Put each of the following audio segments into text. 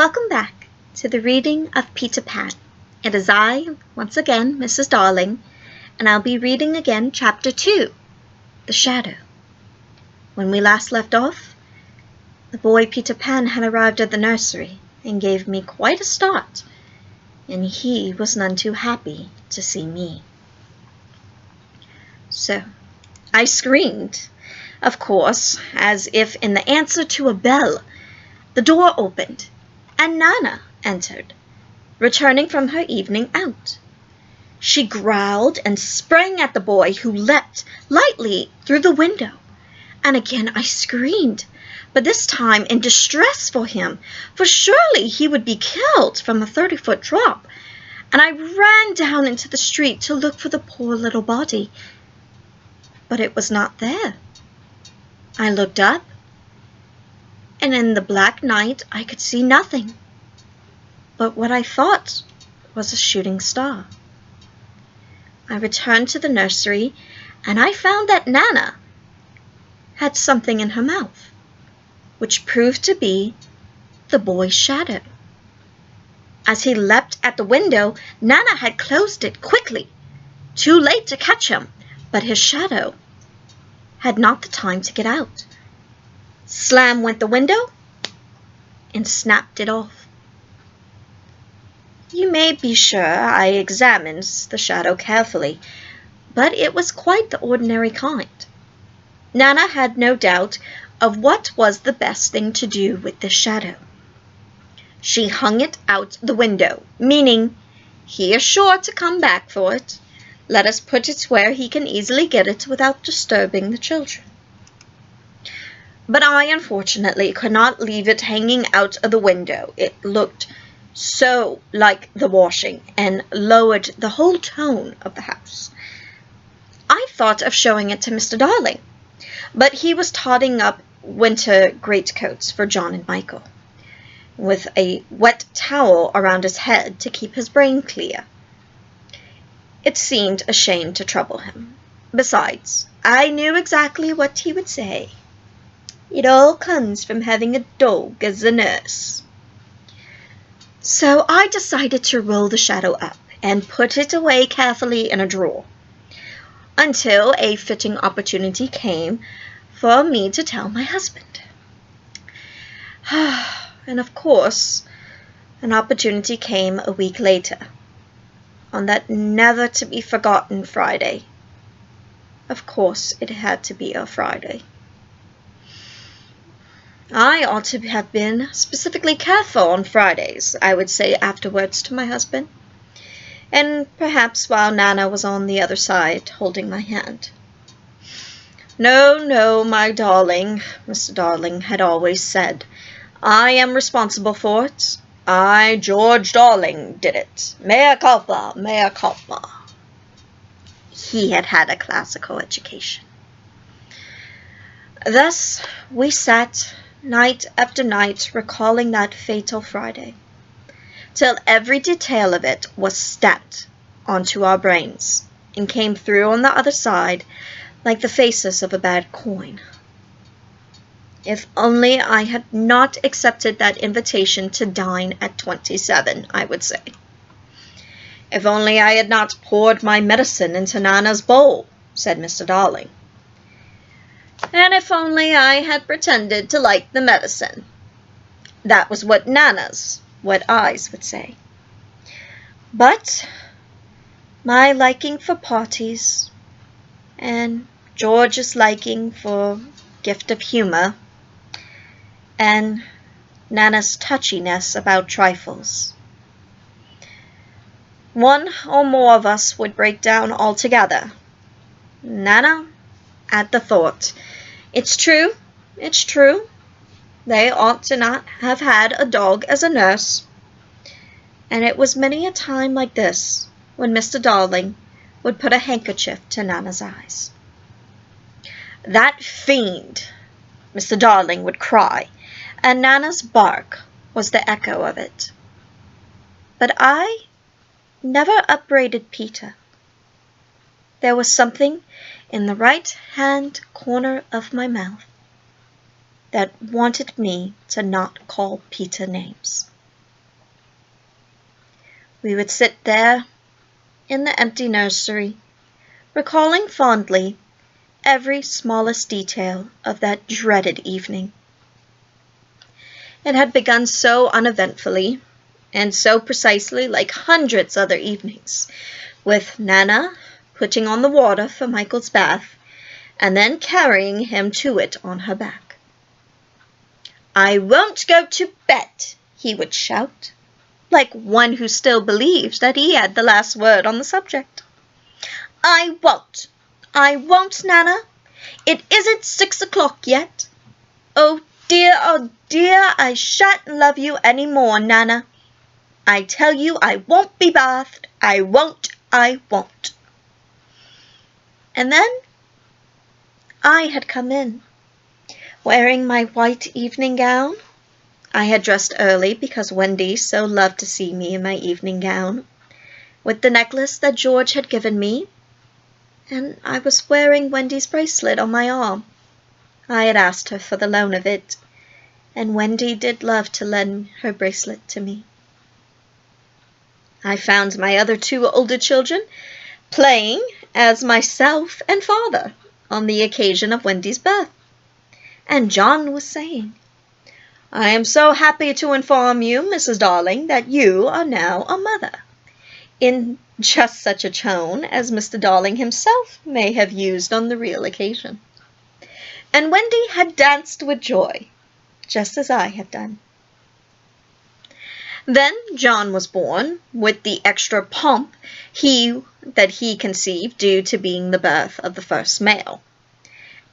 Welcome back to the reading of Peter Pan. It is I, once again, Mrs. Darling, and I'll be reading again Chapter 2, The Shadow. When we last left off, the boy Peter Pan had arrived at the nursery and gave me quite a start, and he was none too happy to see me. So, I screamed, of course, as if in the answer to a bell. The door opened, and Nana entered, returning from her evening out. She growled and sprang at the boy, who leapt lightly through the window. And again I screamed, but this time in distress for him, for surely he would be killed from a 30-foot drop. And I ran down into the street to look for the poor little body, but it was not there. I looked up, and in the black night I could see nothing but what I thought was a shooting star. I returned to the nursery, and I found that Nana had something in her mouth, which proved to be the boy's shadow. As he leapt at the window, Nana had closed it quickly, too late to catch him, but his shadow had not the time to get out. Slam went the window and snapped it off. You may be sure I examined the shadow carefully, but it was quite the ordinary kind. Nana had no doubt of what was the best thing to do with this shadow. She hung it out the window, meaning, he is sure to come back for it. Let us put it where he can easily get it without disturbing the children. But I, unfortunately, could not leave it hanging out of the window. It looked so like the washing and lowered the whole tone of the house. I thought of showing it to Mr. Darling, but he was totting up winter greatcoats for John and Michael, with a wet towel around his head to keep his brain clear. It seemed a shame to trouble him. Besides, I knew exactly what he would say. It all comes from having a dog as a nurse. So I decided to roll the shadow up and put it away carefully in a drawer, until a fitting opportunity came for me to tell my husband. And of course, an opportunity came a week later, on that never-to-be-forgotten Friday. Of course, it had to be a Friday. I ought to have been specifically careful on Fridays, I would say afterwards to my husband, and perhaps while Nana was on the other side holding my hand. No, no, my darling, Mr. Darling had always said, I am responsible for it. I, George Darling, did it. Mea culpa, mea culpa. He had had a classical education. Thus we sat night after night recalling that fatal Friday, till every detail of it was stamped onto our brains and came through on the other side like the faces of a bad coin. If only I had not accepted that invitation to dine at 27, I would say. If only I had not poured my medicine into Nana's bowl, said Mr. Darling. And if only I had pretended to like the medicine. That was what Nana's wet eyes would say. But my liking for parties, and George's liking for gift of humor, and Nana's touchiness about trifles. One or more of us would break down altogether. Nana, at the thought, it's true, they ought to not have had a dog as a nurse. And it was many a time like this when Mr. Darling would put a handkerchief to Nana's eyes. That fiend, Mr. Darling would cry, and Nana's bark was the echo of it. But I never upbraided Peter. There was something in the right-hand corner of my mouth that wanted me to not call Peter names. We would sit there in the empty nursery, recalling fondly every smallest detail of that dreaded evening. It had begun so uneventfully, and so precisely like hundreds other evenings, with Nana putting on the water for Michael's bath, and then carrying him to it on her back. "I won't go to bed," he would shout, like one who still believes that he had the last word on the subject. I won't, Nana. It isn't 6 o'clock yet. Oh dear, I shan't love you any more, Nana. I tell you I won't be bathed. I won't. And then I had come in, wearing my white evening gown. I had dressed early because Wendy so loved to see me in my evening gown, with the necklace that George had given me, and I was wearing Wendy's bracelet on my arm. I had asked her for the loan of it, and Wendy did love to lend her bracelet to me. I found my other 2 older children playing as myself and father on the occasion of Wendy's birth, and John was saying, "I am so happy to inform you, Mrs. Darling, that you are now a mother," in just such a tone as Mr. Darling himself may have used on the real occasion. And Wendy had danced with joy, just as I had done. Then John was born, with the extra pomp that he conceived due to being the birth of the first male.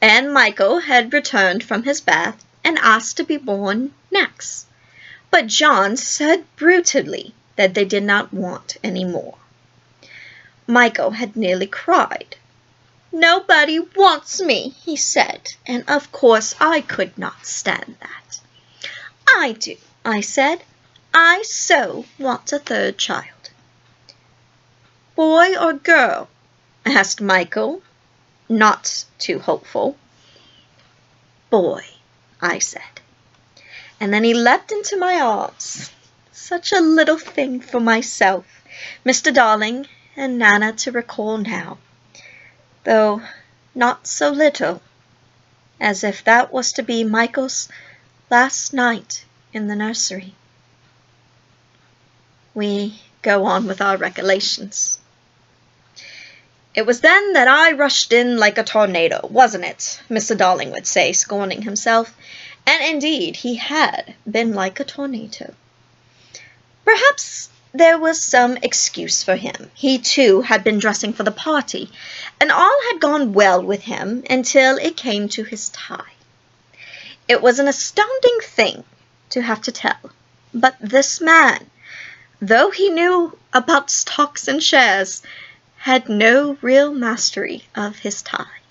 And Michael had returned from his bath and asked to be born next. But John said brutally that they did not want any more. Michael had nearly cried. "Nobody wants me," he said, and of course I could not stand that. "I do," I said. "I so want a 3rd child." "Boy or girl?" asked Michael, not too hopeful. "Boy," I said. And then he leapt into my arms. Such a little thing for myself, Mr. Darling, and Nana to recall now, though not so little, as if that was to be Michael's last night in the nursery. We go on with our recollections. "It was then that I rushed in like a tornado, wasn't it?" Mr. Darling would say, scorning himself, and indeed he had been like a tornado. Perhaps there was some excuse for him. He, too, had been dressing for the party, and all had gone well with him until it came to his tie. It was an astounding thing to have to tell, but this man, though he knew about stocks and shares, had no real mastery of his tie.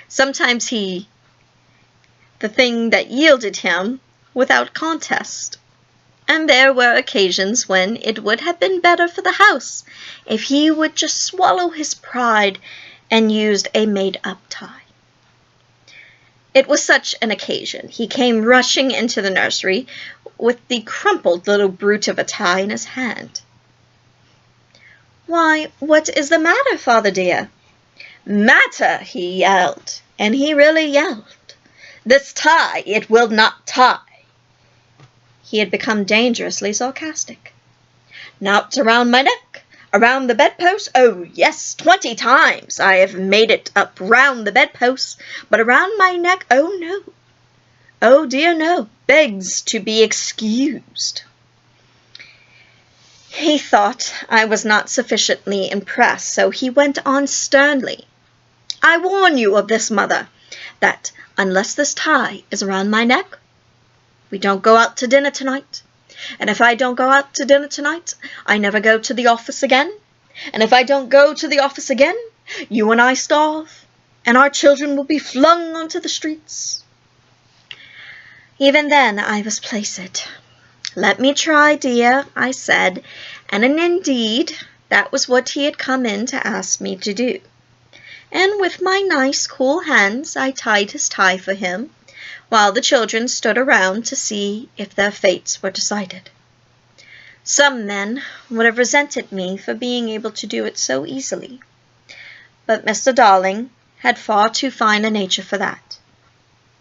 Sometimes the thing that yielded him without contest, and there were occasions when it would have been better for the house if he would just swallow his pride and used a made-up tie. It was such an occasion. He came rushing into the nursery with the crumpled little brute of a tie in his hand. "Why, what is the matter, father dear?" "Matter!" he yelled, and he really yelled. "This tie, it will not tie." He had become dangerously sarcastic. "Now it's around my neck, around the bedpost. Oh, yes, 20 times I have made it up round the bedpost, but around my neck, oh, no. Oh, dear, no. Begs to be excused." He thought I was not sufficiently impressed, so he went on sternly. "I warn you of this, mother, that unless this tie is around my neck, we don't go out to dinner tonight. And if I don't go out to dinner tonight, I never go to the office again. And if I don't go to the office again, you and I starve, and our children will be flung onto the streets." Even then I was placid. "Let me try, dear," I said, and indeed that was what he had come in to ask me to do. And with my nice cool hands I tied his tie for him, while the children stood around to see if their fates were decided. Some men would have resented me for being able to do it so easily, but Mr. Darling had far too fine a nature for that.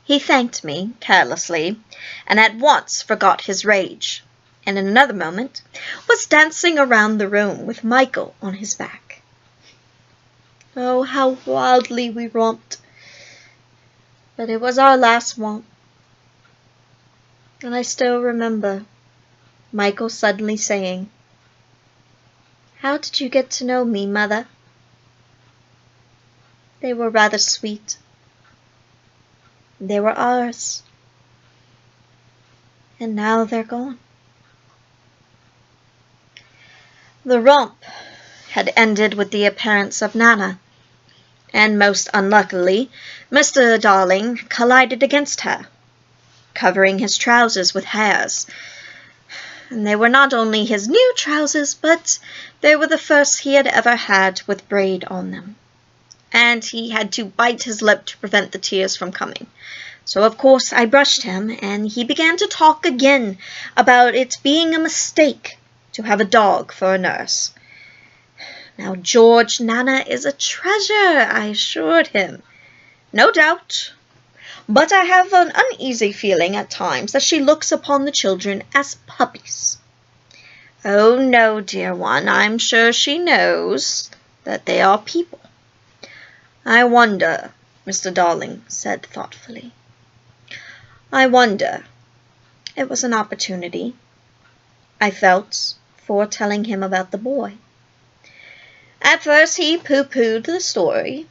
He thanked me carelessly, and at once forgot his rage, and in another moment was dancing around the room with Michael on his back. Oh, how wildly we romped! But it was our last romp, and I still remember Michael suddenly saying, "How did you get to know me, Mother?" They were rather sweet. They were ours. And now they're gone. The romp had ended with the appearance of Nana, and most unluckily, Mr. Darling collided against her, covering his trousers with hairs. And they were not only his new trousers, but they were the first he had ever had with braid on them. And he had to bite his lip to prevent the tears from coming. So of course I brushed him, and he began to talk again about it being a mistake to have a dog for a nurse. Now, George, Nana is a treasure, I assured him. No doubt. But I have an uneasy feeling at times that she looks upon the children as puppies. Oh, no, dear one, I'm sure she knows that they are people. I wonder, Mr. Darling said thoughtfully. I wonder. It was an opportunity, I felt, for telling him about the boy. At first he pooh-poohed the story,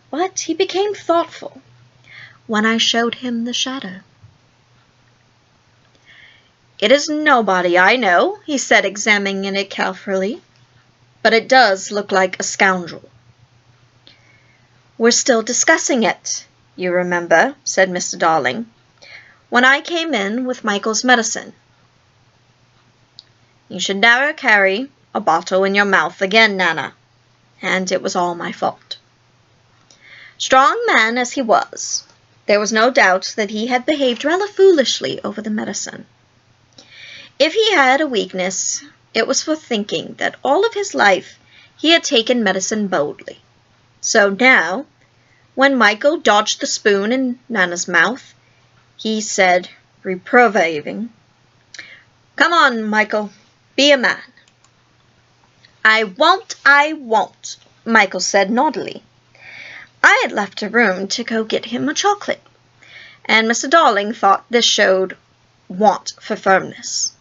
but he became thoughtful when I showed him the shadow. It is nobody I know, he said, examining it carefully, but it does look like a scoundrel. We're still discussing it, you remember, said Mr. Darling, when I came in with Michael's medicine. You should never carry a bottle in your mouth again, Nana, and it was all my fault. Strong man as he was, there was no doubt that he had behaved rather foolishly over the medicine. If he had a weakness, it was for thinking that all of his life he had taken medicine boldly. So now, when Michael dodged the spoon in Nana's mouth, he said, reproving, "Come on, Michael, be a man." I won't, Michael said naughtily. I had left a room to go get him a chocolate, and Mr. Darling thought this showed want for firmness.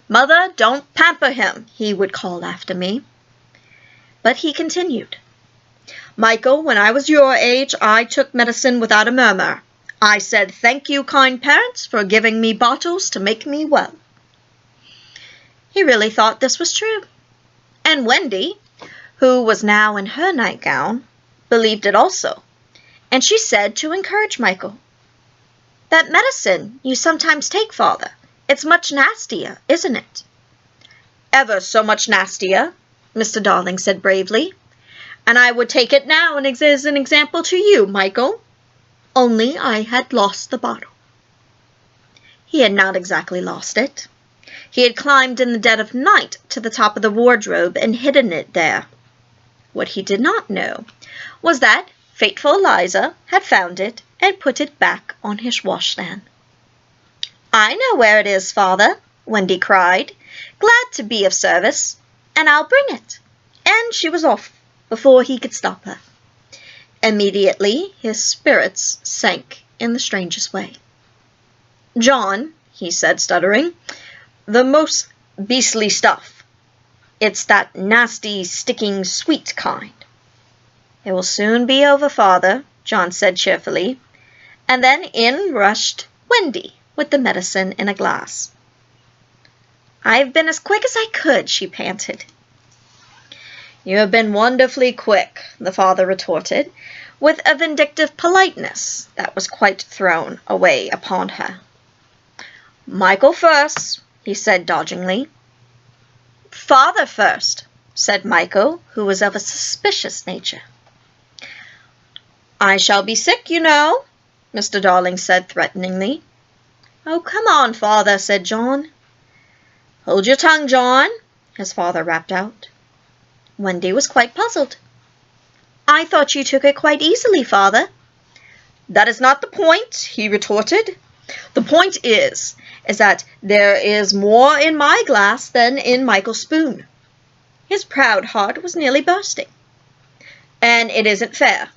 Mother, don't pamper him, he would call after me. But he continued, Michael, when I was your age, I took medicine without a murmur. I said, thank you, kind parents, for giving me bottles to make me well. He really thought this was true. And Wendy, who was now in her nightgown, believed it also, and she said to encourage Michael, That medicine you sometimes take, Father, it's much nastier, isn't it? Ever so much nastier, Mr. Darling said bravely, and I would take it now as an example to you, Michael. Only I had lost the bottle. He had not exactly lost it. He had climbed in the dead of night to the top of the wardrobe and hidden it there. What he did not know was that faithful Eliza had found it and put it back on his washstand. I know where it is, Father, Wendy cried, glad to be of service, and I'll bring it. And she was off before he could stop her. Immediately his spirits sank in the strangest way. John, he said, stuttering, the most beastly stuff. It's that nasty, sticking, sweet kind. It will soon be over, Father, John said cheerfully, and then in rushed Wendy with the medicine in a glass. I've been as quick as I could, she panted. You have been wonderfully quick, the father retorted, with a vindictive politeness that was quite thrown away upon her. Michael first, he said dodgingly. Father first, said Michael, who was of a suspicious nature. I shall be sick, you know, Mr. Darling said threateningly. Oh, come on, Father, said John. Hold your tongue, John, his father rapped out. Wendy was quite puzzled. I thought you took it quite easily, father. That is not the point, he retorted. The point is that there is more in my glass than in Michael's spoon. His proud heart was nearly bursting. And it isn't fair.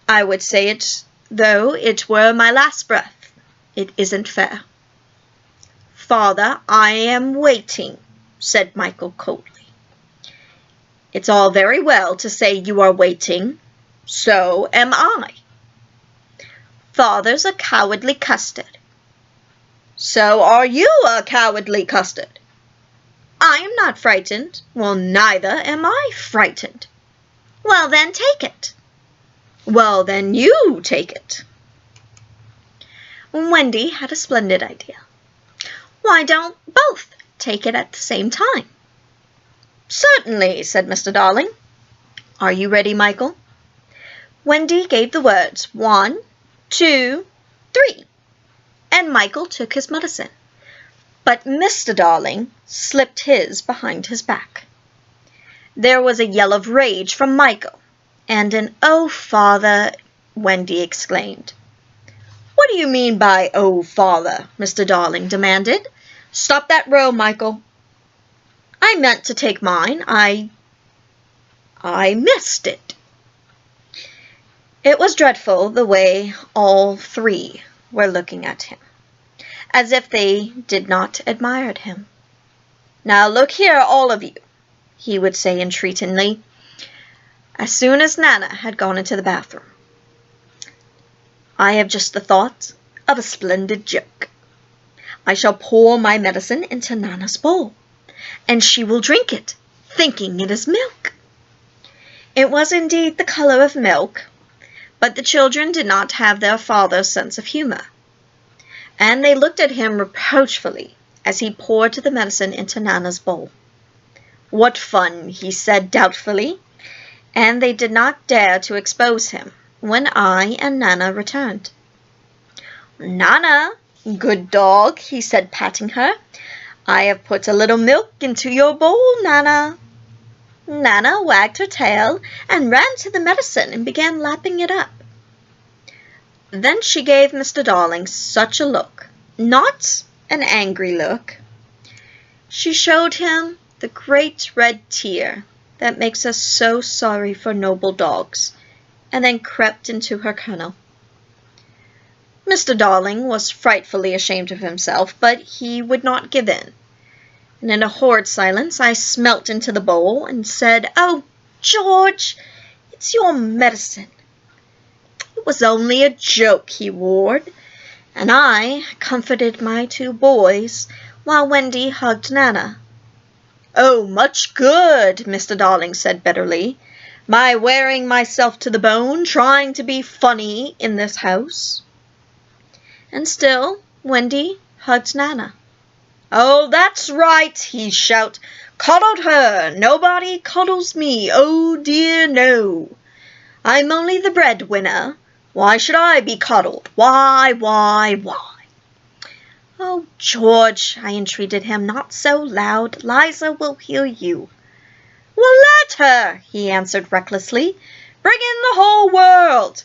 I would say it, though it were my last breath. It isn't fair. Father, I am waiting, said Michael coldly. It's all very well to say you are waiting. So am I. Father's a cowardly custard. So are you a cowardly custard. I am not frightened. Well, neither am I frightened. Well, then take it. Well, then you take it. Wendy had a splendid idea. Why don't both take it at the same time? Certainly, said Mr. Darling. Are you ready, Michael? Wendy gave the words 1, 2, 3, and Michael took his medicine. But Mr. Darling slipped his behind his back. There was a yell of rage from Michael, and an "Oh, father!" Wendy exclaimed. What do you mean by "Oh, father"? Mr. Darling demanded. Stop that row, Michael. I meant to take mine. I missed it. It was dreadful the way all three were looking at him, as if they did not admire him. Now look here, all of you, he would say entreatingly, as soon as Nana had gone into the bathroom. I have just the thought of a splendid joke. I shall pour my medicine into Nana's bowl, and she will drink it, thinking it is milk. It was indeed the color of milk, but the children did not have their father's sense of humor, and they looked at him reproachfully as he poured the medicine into Nana's bowl. What fun, he said doubtfully, and they did not dare to expose him when I and Nana returned. Nana, good dog, he said, patting her. I have put a little milk into your bowl, Nana. Nana wagged her tail and ran to the medicine and began lapping it up. Then she gave Mr. Darling such a look, not an angry look. She showed him the great red tear that makes us so sorry for noble dogs, and then crept into her kennel. Mr. Darling was frightfully ashamed of himself, but he would not give in. And in a horrid silence I smelt into the bowl and said, Oh, George, it's your medicine. It was only a joke, he roared, and I comforted my two boys while Wendy hugged Nana. Oh, much good, Mr. Darling said bitterly, my wearing myself to the bone, trying to be funny in this house. And still Wendy hugged Nana. Oh, that's right, he shouted. Coddled her. Nobody coddles me. Oh, dear, no. I'm only the breadwinner. Why should I be coddled? Why? Oh, George, I entreated him, not so loud. Liza will hear you. Well, let her, he answered recklessly. Bring in the whole world.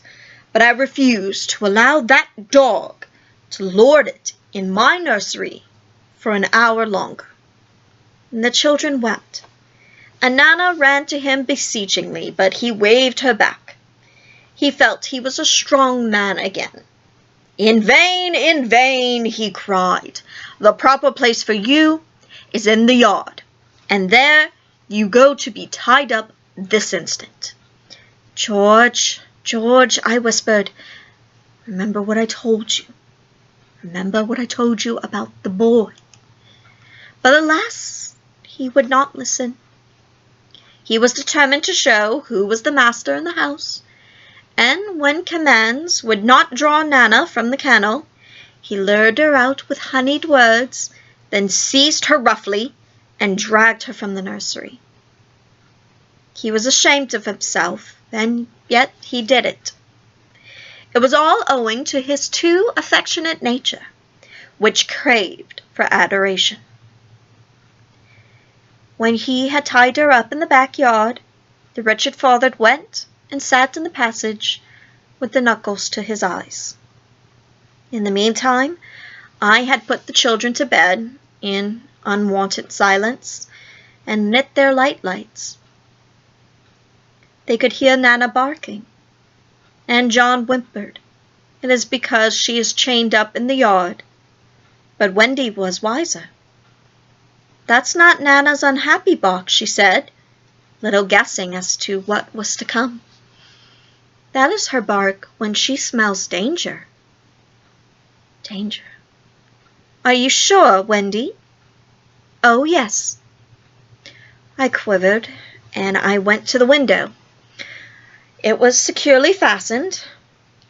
But I refuse to allow that dog to lord it in my nursery for an hour longer. And the children wept, and Nana ran to him beseechingly, but he waved her back. He felt he was a strong man again. In vain, he cried. The proper place for you is in the yard, and there you go to be tied up this instant. George, I whispered, remember what I told you. Remember what I told you about the boy. But alas, he would not listen. He was determined to show who was the master in the house, and when commands would not draw Nana from the kennel, he lured her out with honeyed words, then seized her roughly and dragged her from the nursery. He was ashamed of himself, and yet he did it. It was all owing to his too affectionate nature, which craved for adoration. When he had tied her up in the backyard, the wretched father went and sat in the passage with the knuckles to his eyes. In the meantime, I had put the children to bed in unwonted silence and lit their lights. They could hear Nana barking, and John whimpered. It is because she is chained up in the yard. But Wendy was wiser. That's not Nana's unhappy bark, she said, little guessing as to what was to come. That is her bark when she smells danger. Danger. Are you sure, Wendy? Oh, yes. I quivered, and I went to the window. It was securely fastened,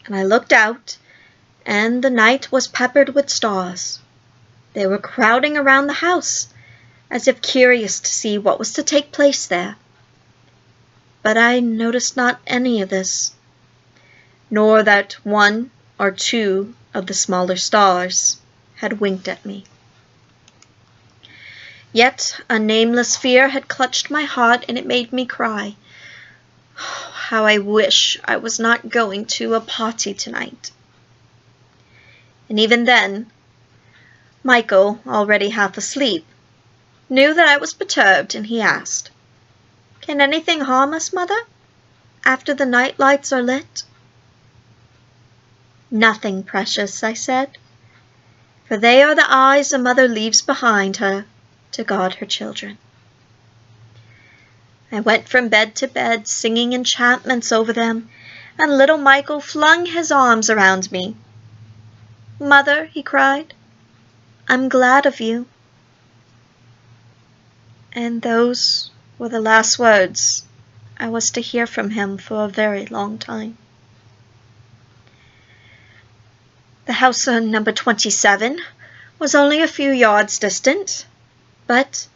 and I looked out, and the night was peppered with stars. They were crowding around the house, as if curious to see what was to take place there. But I noticed not any of this, nor that one or two of the smaller stars had winked at me. Yet a nameless fear had clutched my heart, and it made me cry. Oh, how I wish I was not going to a party tonight. And even then, Michael, already half asleep, knew that I was perturbed, and he asked, "Can anything harm us, Mother, after the night lights are lit?" "Nothing, precious," I said, "for they are the eyes a mother leaves behind her to guard her children." I went from bed to bed, singing enchantments over them, and little Michael flung his arms around me. "Mother," he cried, "I'm glad of you." And those were the last words I was to hear from him for a very long time. The house on number 27 was only a few yards distant, but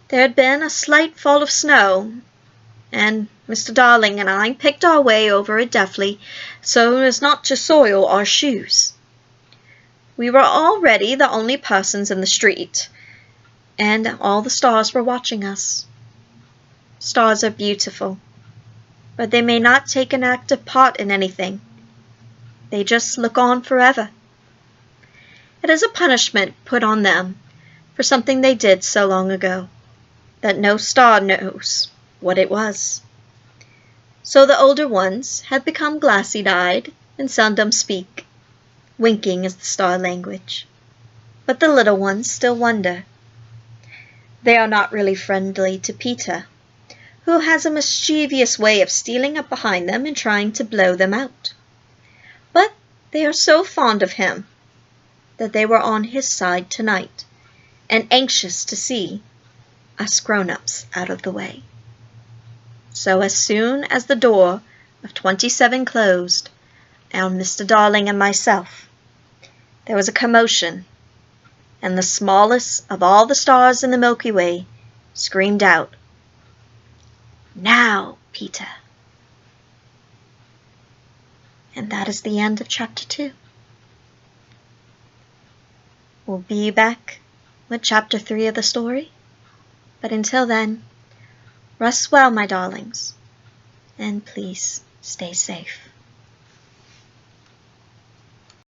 there had been a slight fall of snow, and Mr. Darling and I picked our way over it deftly so as not to soil our shoes. We were already the only persons in the street, and all the stars were watching us. Stars are beautiful, but they may not take an active part in anything. They just look on forever. It is a punishment put on them for something they did so long ago, that no star knows what it was. So the older ones have become glassy-eyed and seldom speak. Winking is the star language. But the little ones still wonder. They are not really friendly to Peter, who has a mischievous way of stealing up behind them and trying to blow them out. But they are so fond of him that they were on his side tonight, and anxious to see us grown-ups out of the way. So as soon as the door of 27 closed on Mr. Darling and myself, there was a commotion, and the smallest of all the stars in the Milky Way screamed out, "Now, Peter!" And that is the end of chapter 2. We'll be back with chapter 3 of the story, but until then, rest well, my darlings, and please stay safe.